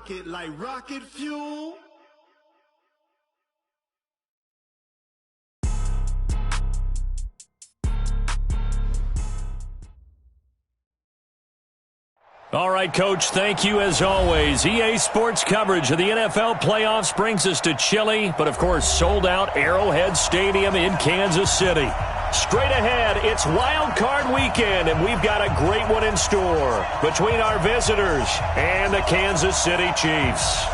rock it like rocket fuel. All right, Coach, thank you as always. EA Sports coverage of the NFL playoffs brings us to chilly, but of course sold-out Arrowhead Stadium in Kansas City. Straight ahead, it's Wild Card Weekend, and we've got a great one in store between our visitors and the Kansas City Chiefs.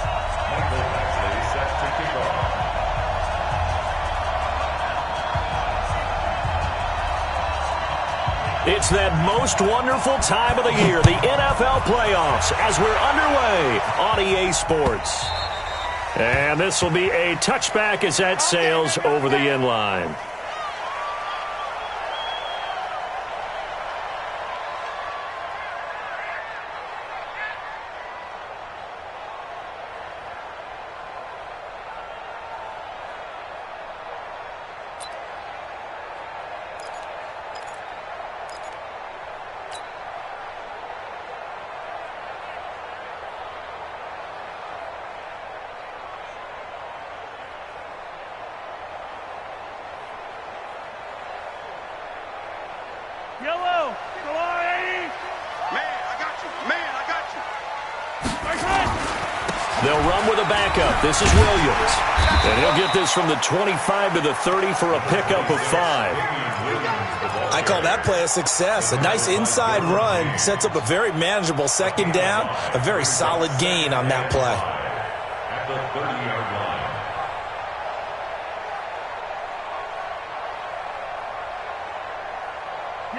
It's that most wonderful time of the year, the NFL playoffs, as we're underway on EA Sports. And this will be a touchback as that sails over the end line. Yellow, go on, 80. Man, I got you. They'll run with a backup. This is Williams. And he'll get this from the 25 to the 30 for a pickup of 5. I call that play a success. A nice inside run sets up a very manageable second down. A very solid gain on that play. At the 30-yard line.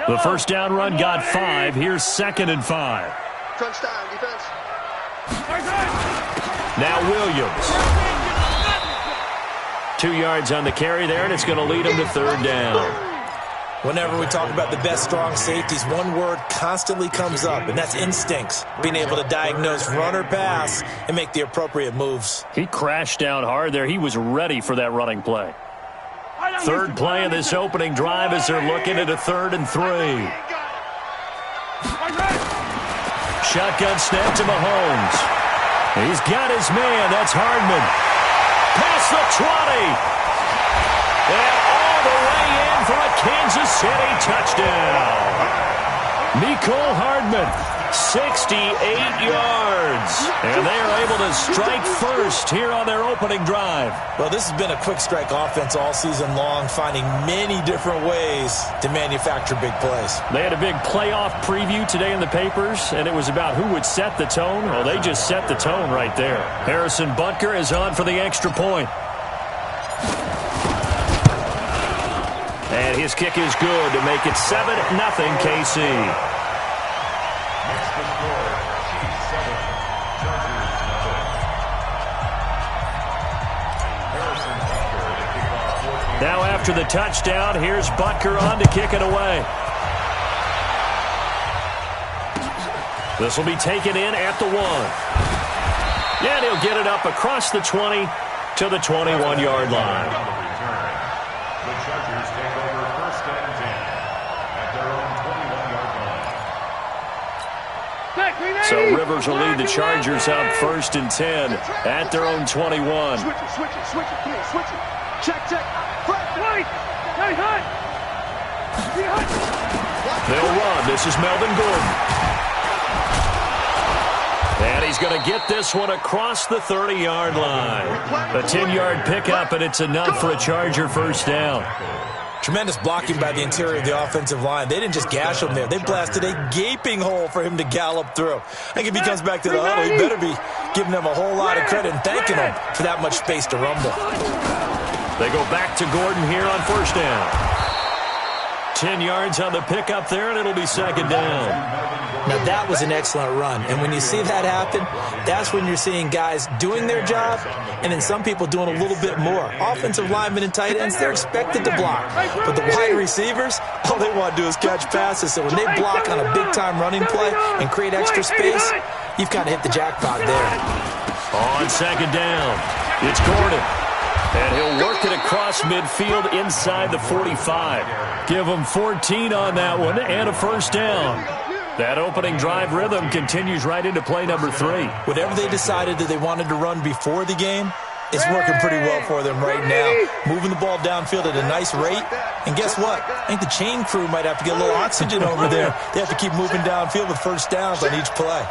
The first down run got 5. Here's 2nd and 5. Crunch time, defense. Now Williams. 2 yards on the carry there, and it's going to lead him to 3rd down. Whenever we talk about the best strong safeties, one word constantly comes up, and that's instincts. Being able to diagnose run or pass and make the appropriate moves. He crashed down hard there. He was ready for that running play. 3rd play of this opening drive as they're looking at a 3rd and 3. Shotgun snap to Mahomes. He's got his man. That's Hardman. Past the 20. And all the way in for a Kansas City touchdown. Mecole Hardman, 68 yards. And they are able to strike first here on their opening drive. Well, this has been a quick strike offense all season long, finding many different ways to manufacture big plays. They had a big playoff preview today in the papers, and it was about who would set the tone. Well, they just set the tone right there. Harrison Butker is on for the extra point. And his kick is good to make it 7-0 KC. Next to score, Chiefs 7, Chargers 0. Harrison Butker to kick off 14. Now after the touchdown, here's Butker on to kick it away. This will be taken in at the 1. And he'll get it up across the 20 to the 21-yard line. The Chargers take over 1st and 10 at their own 21-yard line. So Rivers will lead the Chargers up 1st and 10 at their own 21. Switch it, please, switch it. Check. Right. Hey, hut. They'll run. This is Melvin Gordon. And he's going to get this one across the 30-yard line. A 10-yard pickup, and it's enough for a Charger first down. Tremendous blocking by the interior of the offensive line. They didn't just gash him there. They blasted a gaping hole for him to gallop through. I think if he comes back to the huddle, he better be giving them a whole lot of credit and thanking them for that much space to rumble. They go back to Gordon here on first down. 10 yards on the pickup there, and it'll be 2nd down. Now, that was an excellent run. And when you see that happen, that's when you're seeing guys doing their job and then some people doing a little bit more. Offensive linemen and tight ends, they're expected to block. But the wide receivers, all they want to do is catch passes. So when they block on a big-time running play and create extra space, you've kind of hit the jackpot there. On 2nd down, it's Gordon. And he'll work it across midfield inside the 45. Give him 14 on that one and a first down. That opening drive rhythm continues right into play number 3. Whatever they decided that they wanted to run before the game, it's working pretty well for them right now. Moving the ball downfield at a nice rate. And guess what? I think the chain crew might have to get a little oxygen over there. They have to keep moving downfield with first downs on each play.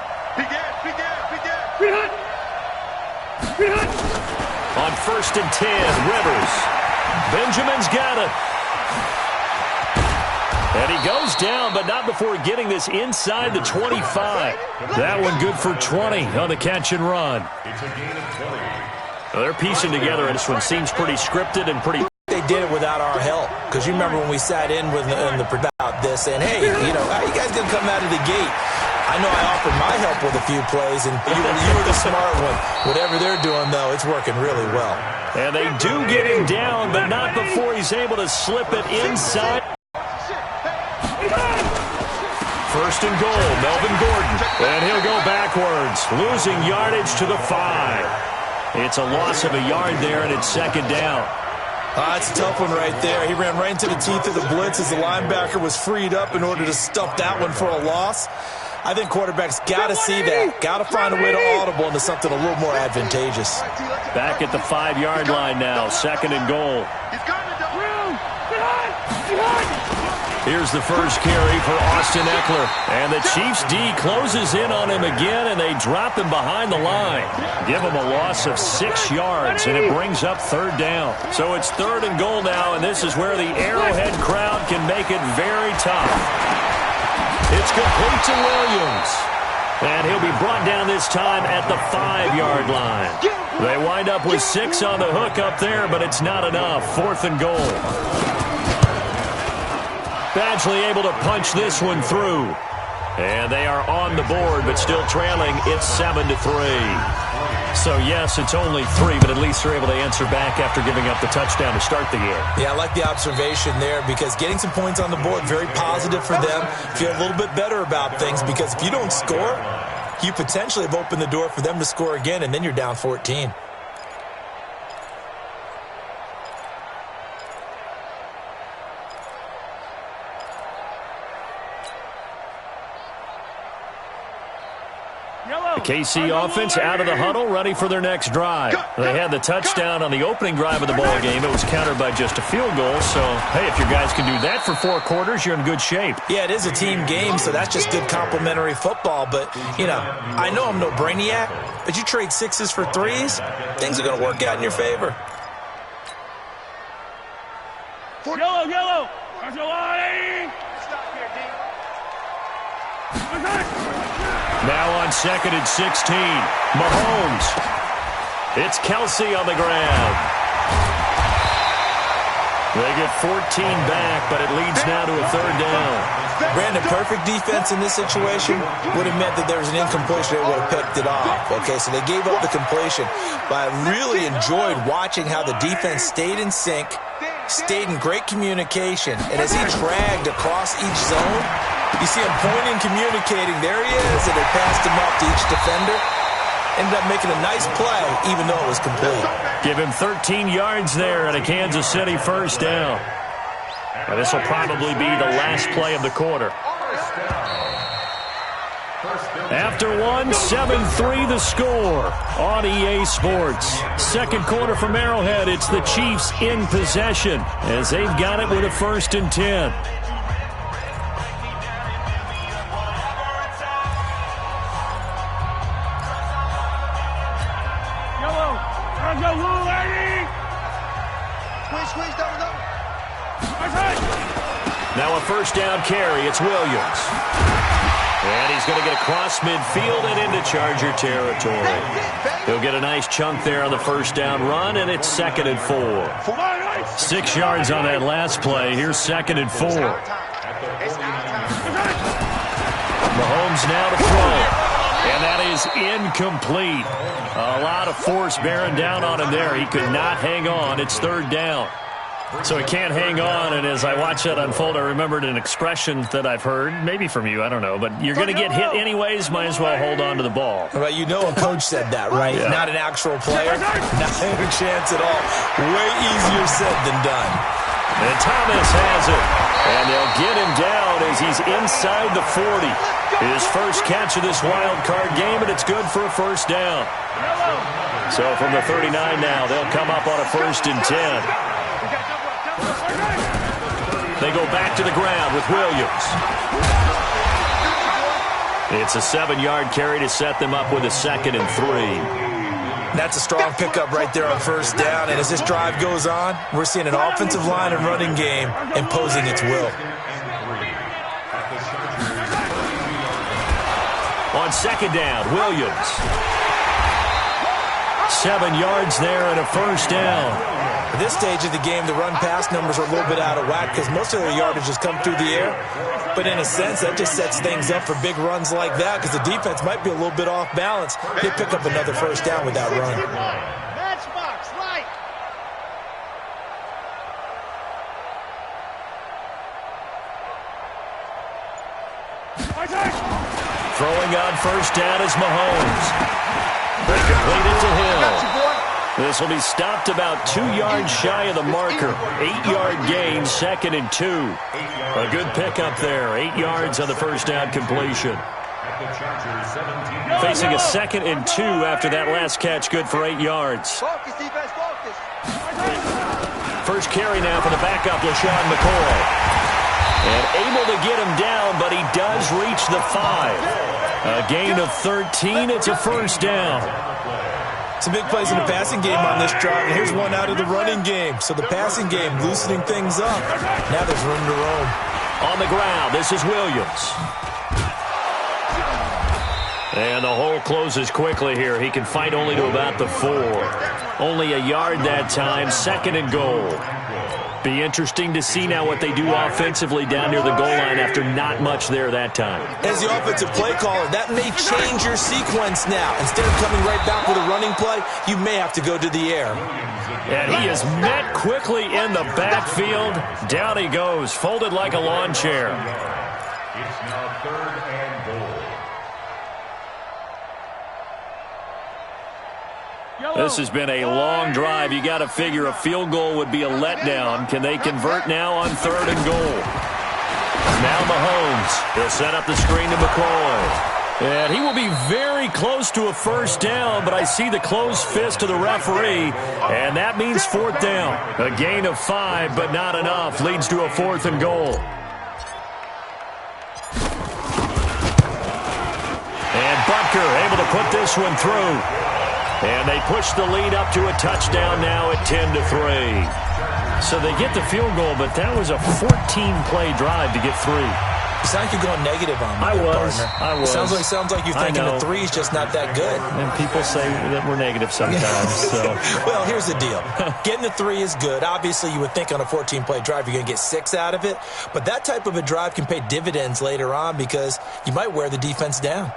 On 1st and 10, Rivers. Benjamin's got it. And he goes down, but not before getting this inside the 25. That one good for 20 on the catch and run. They're piecing together, and this one seems pretty scripted and pretty... They did it without our help. Because you remember when we sat in with about this, saying, hey, how you guys going to come out of the gate? I know I offered my help with a few plays, and you were the smart one. Whatever they're doing, though, it's working really well. And they do get him down, but not before he's able to slip it inside. 1st and goal, Melvin Gordon. And he'll go backwards, losing yardage to the 5. It's a loss of a yard there, and it's 2nd down. It's a tough one right there. He ran right into the teeth of the blitz as the linebacker was freed up in order to stuff that one for a loss. I think quarterbacks got to see that. Got to find a way to audible into something a little more advantageous. Back at the 5-yard line now, 2nd and goal. Here's the first carry for Austin Ekeler. And the Chiefs D closes in on him again, and they drop him behind the line. Give him a loss of 6 yards, and it brings up 3rd down. So it's 3rd and goal now, and this is where the Arrowhead crowd can make it very tough. It's complete to Williams. And he'll be brought down this time at the 5-yard line. They wind up with 6 on the hook up there, but it's not enough. 4th and goal. Badgley able to punch this one through. And they are on the board, but still trailing. It's 7-3. So, yes, it's only 3, but at least they're able to answer back after giving up the touchdown to start the game. Yeah, I like the observation there because getting some points on the board, very positive for them. Feel a little bit better about things because if you don't score, you potentially have opened the door for them to score again, and then you're down 14. The KC offense out of the huddle, ready for their next drive. They had the touchdown on the opening drive of the ball game. It was countered by just a field goal. So, hey, if your guys can do that for 4 quarters, you're in good shape. Yeah, it is a team game, so that's just good complimentary football. But, I know I'm no brainiac, but you trade 6s for 3s, things are going to work out in your favor. Yellow. Stop here, D. Now on 2nd and 16, Mahomes. It's Kelsey on the ground. They get 14 back, but it leads now to a 3rd down. Brandon, perfect defense in this situation would have meant that there was an incompletion. They would have picked it off. Okay, so they gave up the completion. But I really enjoyed watching how the defense stayed in sync, stayed in great communication, and as he dragged across each zone, you see him pointing, communicating. There he is, and they passed him up to each defender. Ended up making a nice play, even though it was complete. Give him 13 yards there at a Kansas City 1st down. And this will probably be the last play of the quarter. After one, 7-3 the score on EA Sports. 2nd quarter from Arrowhead. It's the Chiefs in possession as they've got it with a 1st and 10. Now a 1st down carry. It's Williams. And he's going to get across midfield and into Charger territory. He'll get a nice chunk there on the 1st down run, and it's 2nd and 4. 6 yards on that last play. Here's 2nd and 4. Mahomes now to throw. And that is incomplete. A lot of force bearing down on him there. He could not hang on. It's 3rd down. So he can't hang on, and as I watch that unfold, I remembered an expression that I've heard, maybe from you, I don't know, but you're going to get hit anyways, might as well hold on to the ball. Well, a coach said that, right? Yeah. Not an actual player. Not a chance at all. Way easier said than done. And Thomas has it. And they'll get him down as he's inside the 40. His first catch of this wild card game, and it's good for a first down. So from the 39 now, they'll come up on a 1st and 10. They go back to the ground with Williams. It's a 7-yard carry to set them up with a 2nd and 3. That's a strong pickup right there on 1st down. And as this drive goes on, we're seeing an offensive line and running game imposing its will. On 2nd down, Williams. 7 yards there and a 1st down. At this stage of the game, the run-pass numbers are a little bit out of whack because most of their yardage has come through the air. But in a sense, that just sets things up for big runs like that because the defense might be a little bit off balance. They pick up another 1st down with that run. Matchbox, right. Throwing on 1st down is Mahomes. They complete it to Hill. This will be stopped about 2 yards shy of the marker. 8-yard gain, 2nd and 2. A good pickup there. 8 yards on the 1st down completion. Facing a 2nd and 2 after that last catch, good for 8 yards. Focus, defense, focus. First carry now for the backup, LaShawn McCoy. And able to get him down, but he does reach the 5. A gain of 13. It's a 1st down. Some big plays in the passing game on this drive, and here's one out of the running game. So the passing game loosening things up. Now there's room to roam. On the ground, this is Williams. And the hole closes quickly here. He can fight only to about the 4. Only a yard that time, 2nd and goal. Be interesting to see now what they do offensively down near the goal line after not much there that time. As the offensive play caller, that may change your sequence now. Instead of coming right back with a running play, you may have to go to the air. And he is met quickly in the backfield. Down he goes, folded like a lawn chair. It's now 3rd and goal. This has been a long drive. You got to figure a field goal would be a letdown. Can they convert now on 3rd and goal? Now Mahomes. He'll set up the screen to McCoy. And he will be very close to a 1st down, but I see the closed fist of the referee, and that means 4th down. A gain of 5, but not enough. Leads to a 4th and goal. And Butker able to put this one through. And they push the lead up to a touchdown now at 10-3. So they get the field goal, but that was a 14-play drive to get 3. You sound like you're going negative on me, I was. Sounds like you're thinking the 3 is just not that good. And people say that we're negative sometimes. So. Well, here's the deal. Getting the 3 is good. Obviously, you would think on a 14-play drive you're going to get 6 out of it. But that type of a drive can pay dividends later on because you might wear the defense down.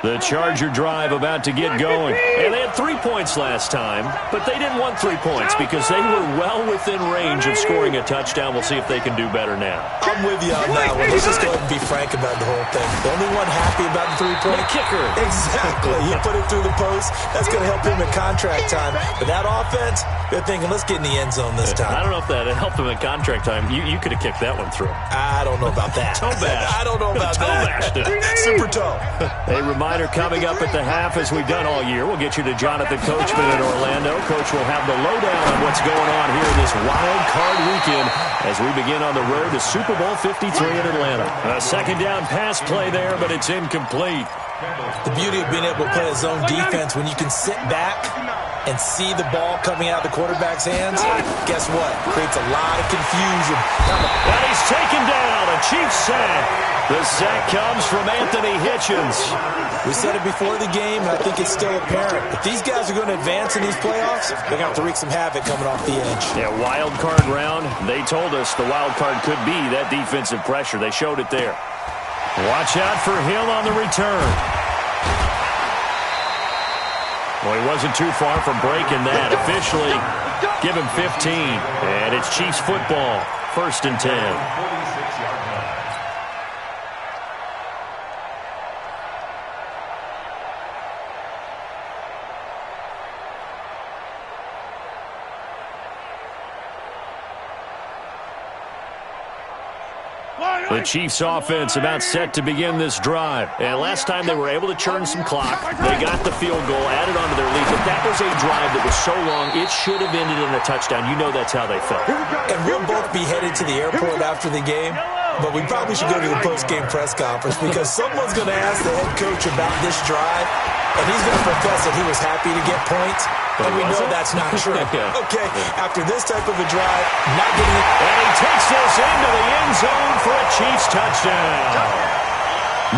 The Charger drive about to get going. And they had 3 points last time, but they didn't want 3 points because they were well within range of scoring a touchdown. We'll see if they can do better now. I'm with you on that one. Let's just go ahead and be frank about the whole thing. The only one happy about the 3-point? The kicker. Exactly. He put it through the post. That's going to help him in contract time. But that offense, they're thinking, let's get in the end zone this time. I don't know if that helped him in contract time. You could have kicked that one through. I don't know about that. Toe bash. I don't know about toe that. Bashed it. Super toe. A reminder coming up at the half, as we've done all year. We'll get you to Jonathan Coachman in Orlando. Coach will have the lowdown on what's going on here this wild card weekend as we begin on the road to Super Bowl 53 in Atlanta. A 2nd down pass play there, but it's incomplete. The beauty of being able to play a zone defense when you can sit back and see the ball coming out of the quarterback's hands, guess what? Creates a lot of confusion. And he's taken down. A Chiefs sack. The sack comes from Anthony Hitchens. We said it before the game, and I think it's still apparent. If these guys are going to advance in these playoffs, they're going to have to wreak some havoc coming off the edge. Yeah, wild card round. They told us the wild card could be that defensive pressure. They showed it there. Watch out for him on the return. Well, he wasn't too far from breaking that. Officially, give him 15. And it's Chiefs football, 1st and 10. The Chiefs offense about set to begin this drive. And last time they were able to churn some clock. They got the field goal, added onto their lead. But that was a drive that was so long, it should have ended in a touchdown. You know that's how they felt. And we'll both be headed to the airport after the game. But we probably should go to the post-game press conference because someone's going to ask the head coach about this drive, and he's going to profess that he was happy to get points, and we know that's not true. Okay, after this type of a drive, not getting it. And he takes this into the end zone for a Chiefs touchdown.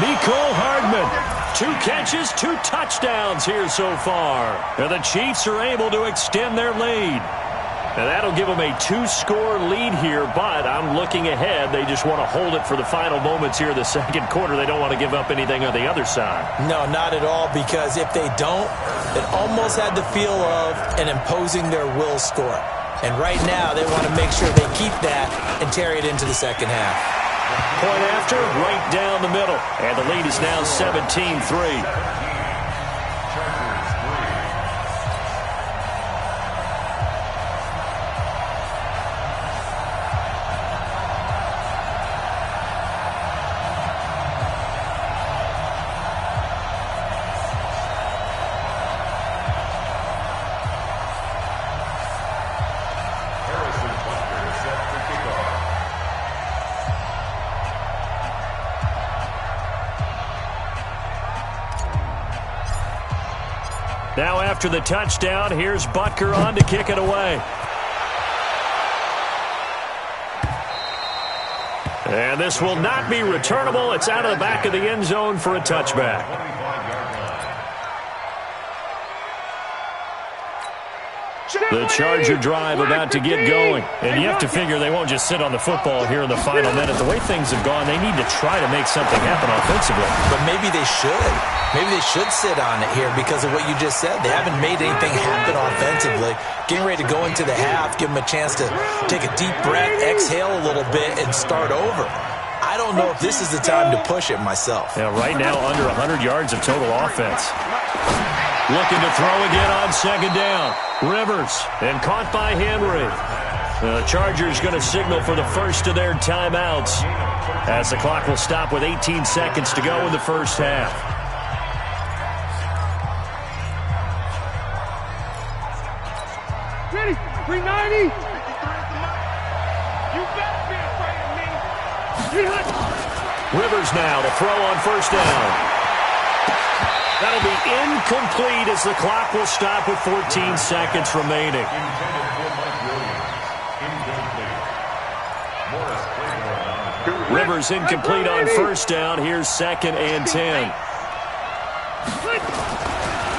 Mecole Hardman, 2 catches, 2 touchdowns here so far. And the Chiefs are able to extend their lead. And that'll give them a 2-score lead here, but I'm looking ahead. They just want to hold it for the final moments here in the second quarter. They don't want to give up anything on the other side. No, not at all, because if they don't, it almost had the feel of an imposing their will score. And right now, they want to make sure they keep that and carry it into the second half. Point after, right down the middle. And the lead is now 17-3. Now after the touchdown, here's Butker on to kick it away. And this will not be returnable. It's out of the back of the end zone for a touchback. The Charger drive about to get going. And you have to figure they won't just sit on the football here in the final minute. The way things have gone, they need to try to make something happen offensively. But maybe they should. Maybe they should sit on it here because of what you just said. They haven't made anything happen offensively. Getting ready to go into the half, give them a chance to take a deep breath, exhale a little bit, and start over. I don't know if this is the time to push it myself. Yeah, right now under 100 yards of total offense. Looking to throw again on second down. Rivers, and caught by Henry. The Chargers going to signal for the first of their timeouts as the clock will stop with 18 seconds to go in the first half. Ready? 390. You better be afraid of me. 300. Rivers now to throw on first down. That'll be incomplete as the clock will stop with 14 seconds remaining. Rivers incomplete on first down. Here's 2nd and 10.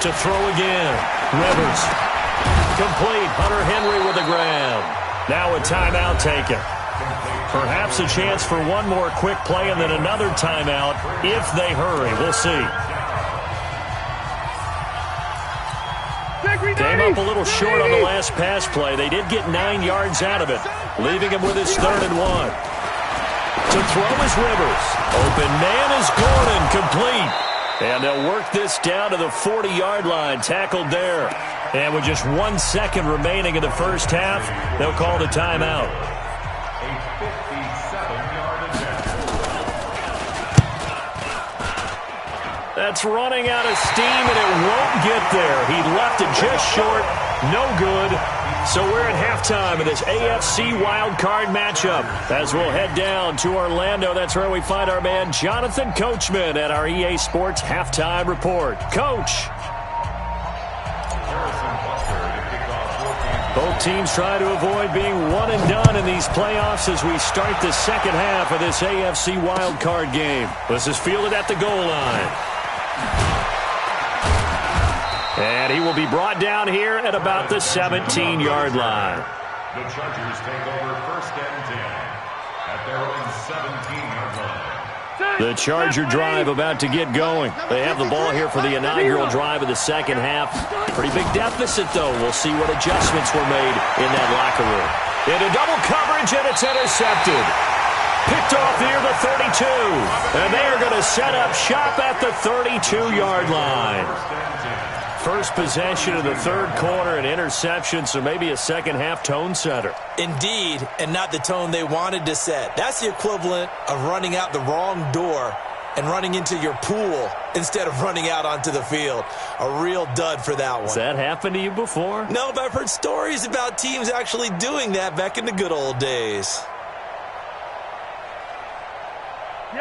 To throw again. Rivers. Complete. Hunter Henry with the grab. Now a timeout taken. Perhaps a chance for one more quick play and then another timeout if they hurry. We'll see. Came up a little short on the last pass play. They did get 9 yards out of it, leaving him with his 3rd and 1. To throw is Rivers. Open man is Gordon, complete. And they'll work this down to the 40-yard line, tackled there. And with just 1 second remaining in the first half, they'll call the timeout. That's running out of steam, and it won't get there. He left it just short. No good. So we're at halftime of this AFC wildcard matchup. As we'll head down to Orlando, that's where we find our man Jonathan Coachman at our EA Sports Halftime Report. Coach. Both teams try to avoid being one and done in these playoffs as we start the second half of this AFC wildcard game. This is fielded at the goal line. And he will be brought down here at about the 17-yard line. The Chargers take over 1st and 10 at their own 17-yard line. The Charger drive about to get going. They have the ball here for the inaugural drive of the second half. Pretty big deficit, though. We'll see what adjustments were made in that locker room. Into double coverage, and it's intercepted. Picked off near the 32. And they are going to set up shop at the 32-yard line. first possession of the third quarter, an interception, so maybe a second-half tone setter. Indeed, and not the tone they wanted to set. That's the equivalent of running out the wrong door and running into your pool instead of running out onto the field. A real dud for that one. Has that happened to you before? No, but I've heard stories about teams actually doing that back in the good old days.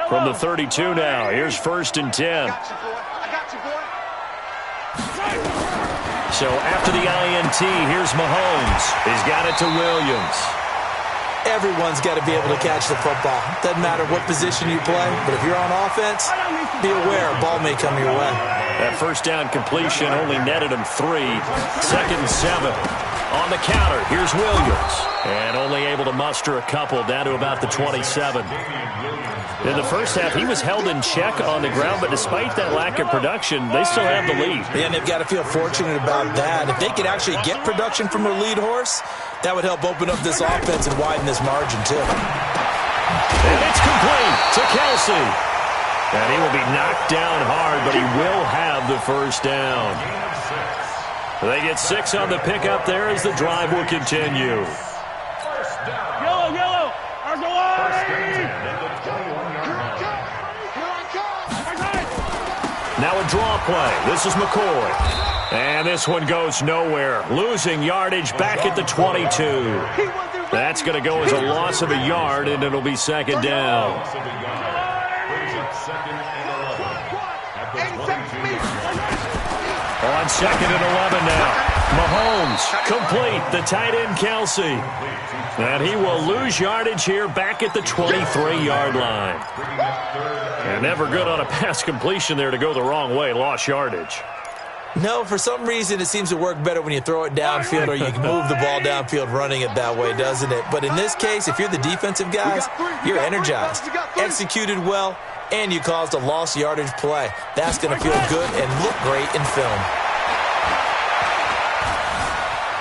From the 32 now, here's 1st and 10. So after the INT, here's Mahomes. He's got it to Williams. Everyone's got to be able to catch the football. Doesn't matter what position you play, but if you're on offense, be aware a ball may come your way. That first down completion only netted him 3. 2nd and 7. On the counter, here's Williams. And only able to muster a couple down to about the 27. In the first half, he was held in check on the ground, but despite that lack of production, they still have the lead. And they've got to feel fortunate about that. If they could actually get production from their lead horse, that would help open up this offense and widen this margin, too. And it's complete to Kelsey. And he will be knocked down hard, but he will have the first down. They get 6 on the pickup there as the drive will continue. Yellow. Now a draw play. This is McCoy. And this one goes nowhere. Losing yardage back at the 22. That's going to go as a loss of a yard, and it'll be 2nd down. On 2nd and 11 now. Mahomes complete. The tight end Kelsey. And he will lose yardage here back at the 23-yard line. And never good on a pass completion there to go the wrong way. Lost yardage. No, for some reason it seems to work better when you throw it downfield or you can move the ball downfield running it that way, doesn't it? But in this case, if you're the defensive guys, you're energized, executed well, and you caused a lost yardage play. That's going to feel good and look great in film.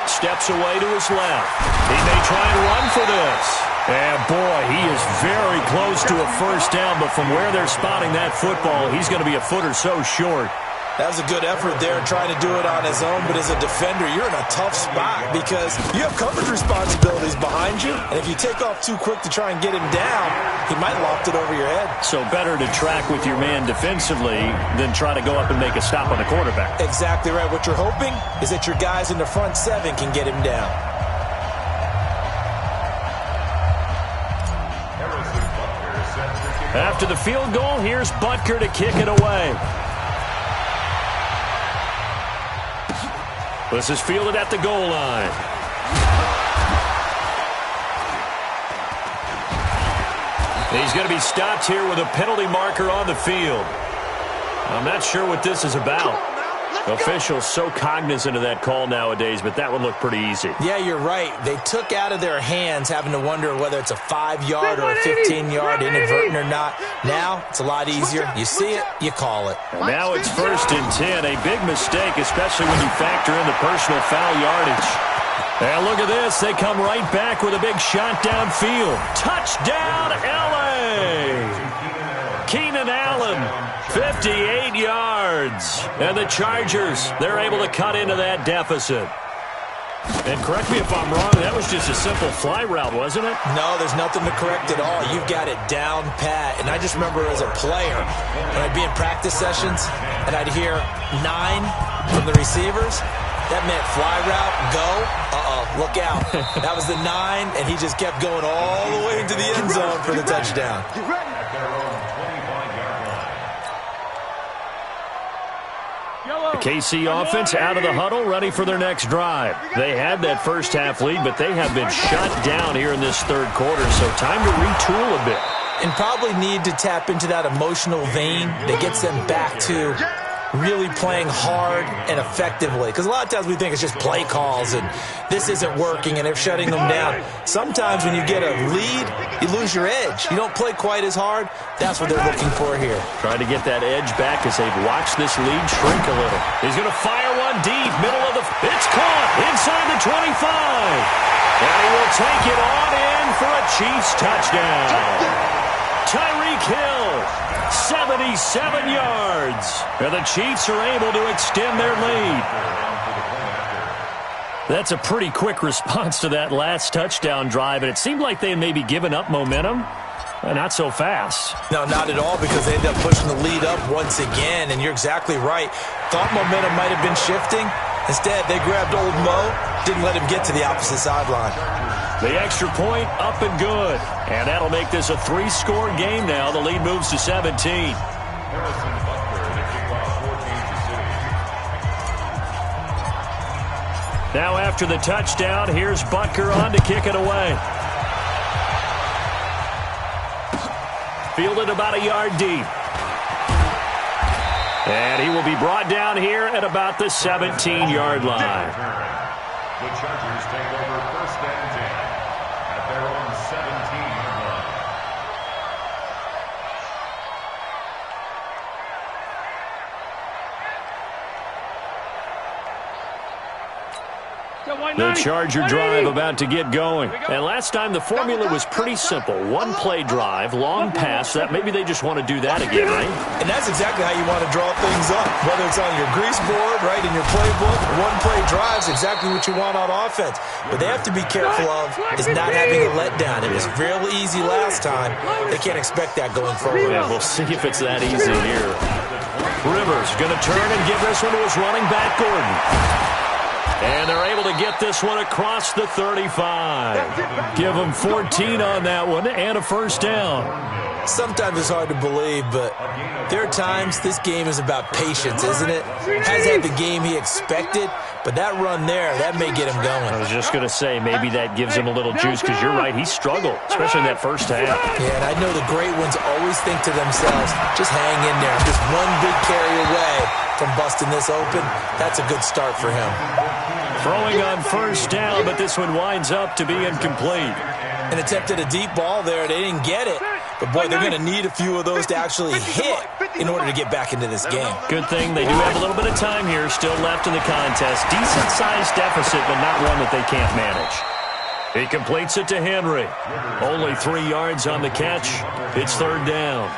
Steps away to his left. He may try and run for this. And boy, he is very close to a first down, but from where they're spotting that football, he's going to be a foot or so short. That was a good effort there trying to do it on his own, but as a defender, you're in a tough spot because you have coverage responsibilities behind you, and if you take off too quick to try and get him down, he might loft it over your head. So better to track with your man defensively than try to go up and make a stop on the quarterback. Exactly right. What you're hoping is that your guys in the front 7 can get him down. After the field goal, here's Butker to kick it away. This is fielded at the goal line. He's going to be stopped here with a penalty marker on the field. I'm not sure what this is about. Officials so cognizant of that call nowadays, but that would look pretty easy. Yeah, you're right. They took out of their hands having to wonder whether it's a 5-yard or a 15-yard inadvertent or not. Now, it's a lot easier. You see it, you call it. And now it's 1st and 10. A big mistake, especially when you factor in the personal foul yardage. And look at this. They come right back with a big shot downfield. Touchdown, L.A. Keenan Allen, 58 yards. And the Chargers, they're able to cut into that deficit. And correct me if I'm wrong, that was just a simple fly route, wasn't it? No, there's nothing to correct at all. You've got it down pat. And I just remember as a player, when I'd be in practice sessions and I'd hear 9 from the receivers, that meant fly route, go, look out. That was the 9, and he just kept going all the way into the end zone for the touchdown. The KC offense out of the huddle, ready for their next drive. They had that first half lead, but they have been shut down here in this third quarter, so time to retool a bit. And probably need to tap into that emotional vein that gets them back to really playing hard and effectively. Because a lot of times we think it's just play calls and this isn't working and they're shutting them down. Sometimes when you get a lead, you lose your edge. You don't play quite as hard. That's what they're looking for here. Trying to get that edge back as they've watched this lead shrink a little. He's going to fire one deep, middle of the... It's caught inside the 25. And he will take it on in for a Chiefs touchdown. Tyreek Hill. 77 yards. And the Chiefs are able to extend their lead. That's a pretty quick response to that last touchdown drive, and it seemed like they had maybe given up momentum. Not so fast. No, not at all, because they ended up pushing the lead up once again, and you're exactly right. Thought momentum might have been shifting. Instead, they grabbed old Mo, didn't let him get to the opposite sideline. The extra point up and good. And that'll make this a 3-score game now. The lead moves to 17. Harrison Butker to kick off for Kansas City. Now after the touchdown, here's Butker on to kick it away. Fielded about a yard deep. And he will be brought down here at about the 17-yard line. The Chargers take over first and 10 at their own 17-yard line. The Charger drive about to get going. And last time the formula was pretty simple. One-play drive, long pass. That maybe they just want to do that again, right? And that's exactly how you want to draw things up. Whether it's on your grease board, right, in your playbook, one-play drives exactly what you want on offense. What they have to be careful of is not having a letdown. It was real easy last time. They can't expect that going forward. Yeah, we'll see if it's that easy here. Rivers going to turn and give this one to his running back, Gordon. And they're able to get this one across the 35. Give them 14 on that one and a first down. Sometimes it's hard to believe, but there are times this game is about patience, isn't it? Has had the game he expected, but that run there, that may get him going. I was just going to say, maybe that gives him a little juice, because you're right, he struggled, especially in that first half. Yeah, and I know the great ones always think to themselves, just hang in there. Just one big carry away from busting this open. That's a good start for him. Throwing on first down, but this one winds up to be incomplete. And attempted a deep ball there. They didn't get it. But, boy, they're going to need a few of those to actually hit in order to get back into this game. Good thing they do have a little bit of time here still left in the contest. Decent-sized deficit, but not one that they can't manage. He completes it to Henry. Only 3 yards on the catch. It's third down.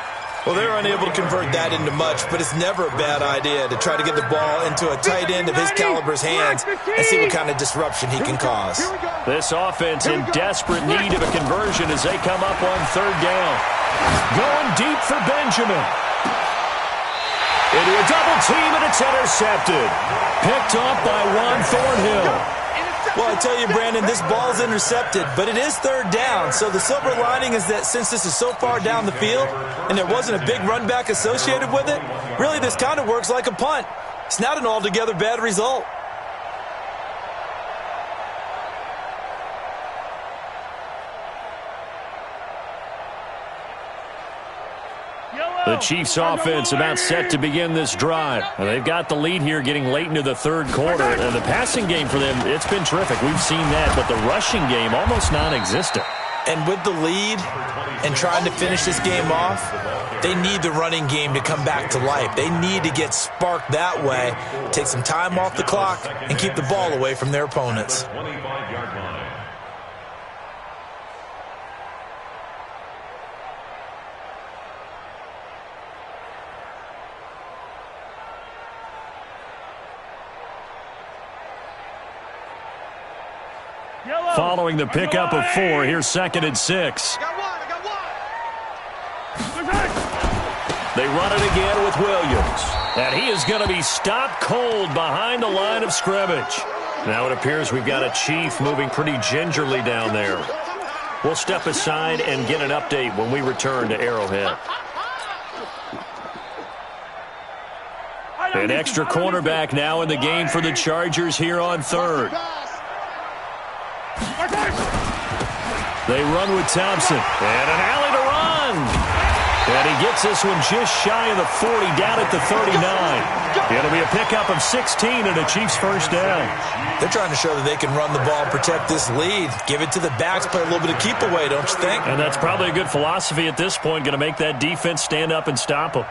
Well, they're unable to convert that into much, but it's never a bad idea to try to get the ball into a tight end of his caliber's hands and see what kind of disruption he can cause. This offense in desperate need of a conversion as they come up on third down. Going deep for Benjamin. Into a double team, and it's intercepted. Picked off by Juan Thornhill. Well, I tell you, Brandon, this ball's intercepted, but it is third down. So the silver lining is that since this is so far down the field and there wasn't a big run back associated with it, really this kind of works like a punt. It's not an altogether bad result. The Chiefs offense about set to begin this drive. And they've got the lead here getting late into the third quarter. And the passing game for them, it's been terrific. We've seen that, but the rushing game almost non-existent. And with the lead and trying to finish this game off, they need the running game to come back to life. They need to get sparked that way, take some time off the clock, and keep the ball away from their opponents. 25-yard line. Following the pickup of 4, here's 2nd and 6. They run it again with Williams. And he is going to be stopped cold behind the line of scrimmage. Now it appears we've got a Chief moving pretty gingerly down there. We'll step aside and get an update when we return to Arrowhead. An extra cornerback now in the game for the Chargers here on third. They run with Thompson. And an alley to run. And he gets this one just shy of the 40, down at the 39. It'll be a pickup of 16 and a Chiefs first down. They're trying to show that they can run the ball, protect this lead. Give it to the backs, play a little bit of keep away, don't you think? And that's probably a good philosophy at this point, going to make that defense stand up and stop them.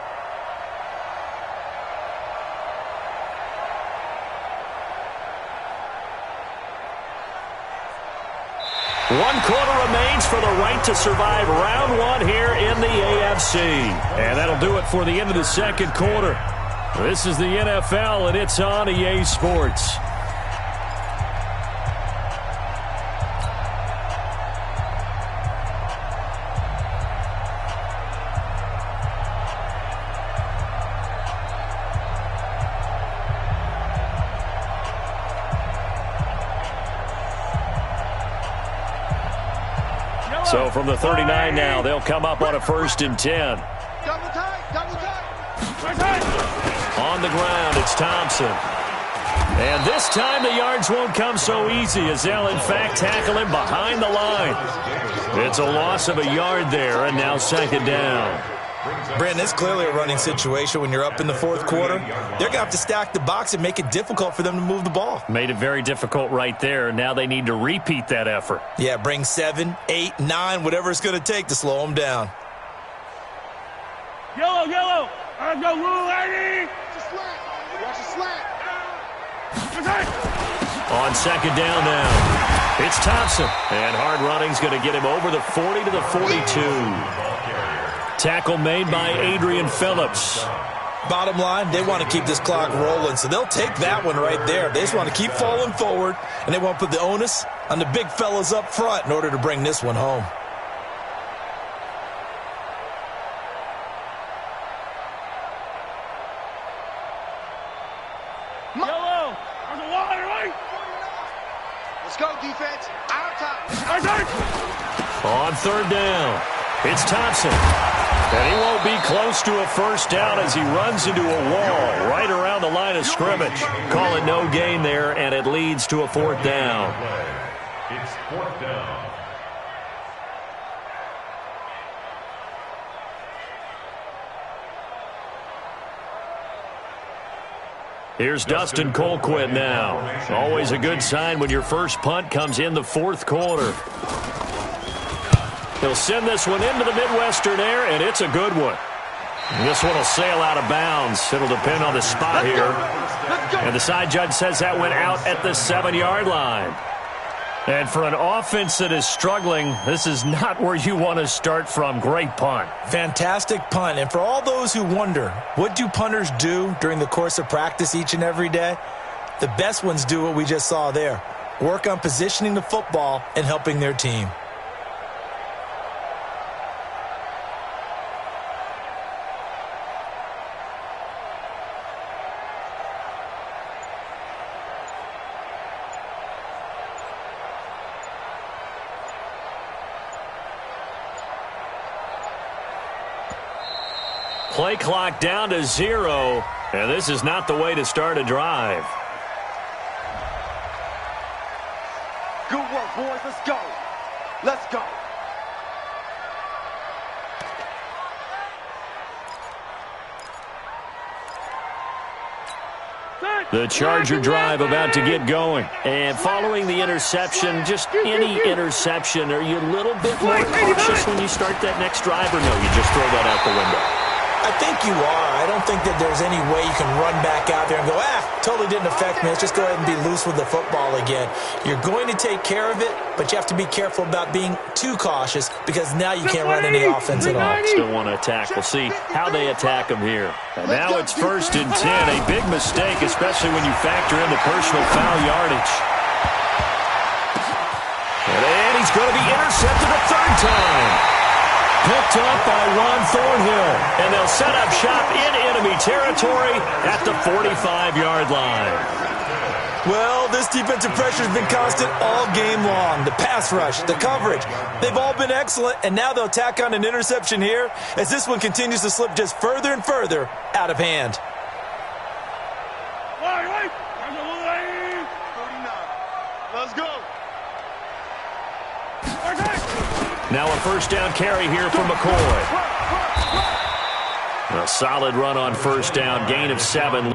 1 quarter remains for the right to survive round 1 here in the AFC. And that'll do it for the end of the second quarter. This is the NFL, and it's on EA Sports. So from the 39 now, they'll come up on a 1st and 10. Double tight. On the ground, it's Thompson. And this time the yards won't come so easy as they'll, in fact, tackle him behind the line. It's a loss of a yard there, and now 2nd down. Brandon, it's clearly a running situation when you're up in the 4th quarter. They're going to have to stack the box and make it difficult for them to move the ball. Made it very difficult right there. Now they need to repeat that effort. Yeah, bring 7, 8, 9, whatever it's going to take to slow them down. Yellow. Let's go, Lou, lady. Watch the slant. On 2nd down now, it's Thompson. And hard running's going to get him over the 40 to the 42. Tackle made by Adrian Phillips. Bottom line, they want to keep this clock rolling, so they'll take that one right there. They just want to keep falling forward, and they want to put the onus on the big fellas up front in order to bring this one home. Yellow. There's a wire, right? Let's go, defense. Out top. On 3rd down, it's Thompson. And he won't be close to a 1st down as he runs into a wall right around the line of scrimmage. Calling no gain there, and it leads to a 4th down. It's 4th down. Here's Dustin Colquitt now. Always a good sign when your first punt comes in the 4th quarter. He'll send this one into the Midwestern air, and it's a good one. This one will sail out of bounds. It'll depend on the spot here. And the side judge says that went out at the 7-yard line. And for an offense that is struggling, this is not where you want to start from. Great punt. Fantastic punt. And for all those who wonder, what do punters do during the course of practice each and every day? The best ones do what we just saw there. Work on positioning the football and helping their team. Play clock down to 0, and this is not the way to start a drive. Good work, boys. Let's go. Let's go. The Charger drive about to get going. And following the interception, just any interception, are you a little bit more cautious when you start that next drive, or no, you just throw that out the window? I think you are. I don't think that there's any way you can run back out there and go, totally didn't affect me. Let's just go ahead and be loose with the football again. You're going to take care of it, but you have to be careful about being too cautious because now you can't run any offense at all. Still want to attack. We'll see how they attack them here. And now it's 1st and 10. A big mistake, especially when you factor in the personal foul yardage. And he's going to be intercepted a 3rd time. Picked up by Ron Thornhill, and they'll set up shop in enemy territory at the 45-yard line. Well, this defensive pressure has been constant all game long. The pass rush, the coverage, they've all been excellent, and now they'll tack on an interception here as this one continues to slip just further and further out of hand. Let's go. Now a 1st down carry here from McCoy. A solid run on 1st down, gain of 7.